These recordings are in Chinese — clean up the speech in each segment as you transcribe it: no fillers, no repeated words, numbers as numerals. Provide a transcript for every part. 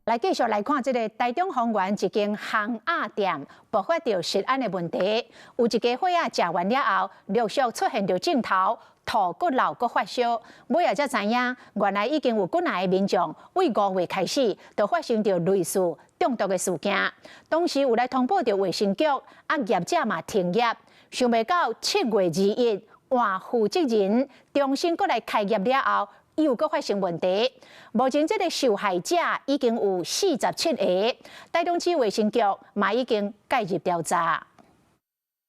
来继续来看这个台中丰原一间烘鸭店爆发到食安的问题，有一家伙仔食完了后，陆续出现着镜头。吐骨流搁发烧，尾仔才知影，原来已经有几来的民众为5月开始，就发生着类似中毒的事件。当时有来通报着卫生局，业者嘛停业。想袂到7月2日，换负责人重新搁来开业了后，又搁发生问题。目前这个受害者已经有47个，台中市卫生局嘛已经介入调查。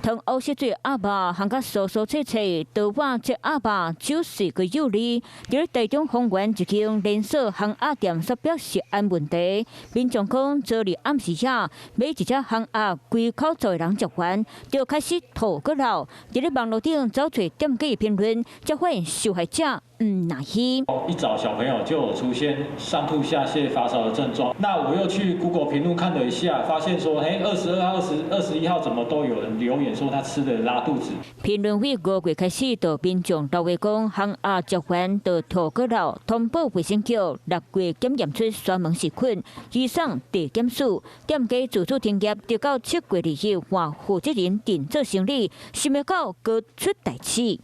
汤乌色水鸭肉，含甲酥酥脆脆，豆瓣这鸭肉就是个有利。在台中丰原一间连锁烘鸭店所表食安问题，民众讲昨日暗时下买一只烘鸭，规口座的人食完就开始吐骨流。在网络顶找找店家的评论，才发现受害者。 哪去？一早小朋友就有出现上吐下泻、发烧的症状。那我又去 Google 评论看了一下，发现说，22号、21号怎么都有人留言说他吃的拉肚子。评论会5月开始，到民众到位讲，烘鸭食完到吐骨流，通报卫生局6月检验出沙门氏菌，以上地检署店家自主停业，直到7月2日换负责人定做审理，想袂到搁出大事。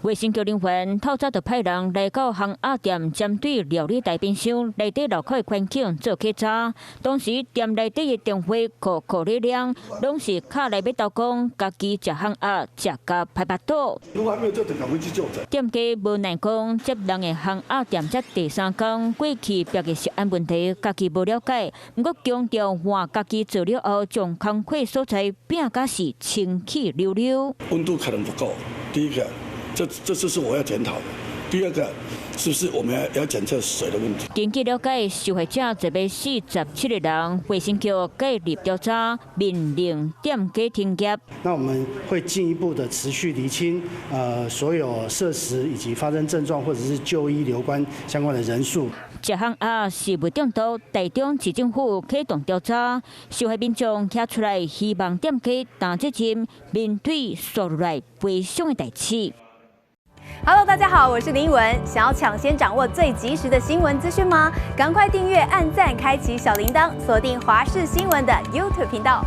卫生局人员透早就派人来到烘鸭店，针对料理大冰箱内底漏口的环境做检查。当时店内底的电话扣咧亮，拢是卡来要投讲家己食烘鸭食甲排巴肚。如果还没有做，就赶快去就诊。店家无奈讲，接人的烘鸭店才第3天，过去别个食安问题，家己无了解。不过强调换家己做了后，将工课所在变假是清气溜溜。温度可能不够，第一个。 这是我要检讨的。第二个，是不是我们要检测水的问题？根据了解，受害者147个人，卫生局介入调查，命令店家停业。那我们会进一步的持续厘清，所有设施以及发生症状或者是就医留观相关的人数。 食烘鸭是未中毒，台中市政府启动调查，受害民众站出来，希望店家担责任，面对所来赔偿的代志。 Hello， 大家好，我是林依文。想要抢先掌握最及时的新闻资讯吗？赶快订阅、按赞、开启小铃铛，锁定华视新闻的 YouTube 频道。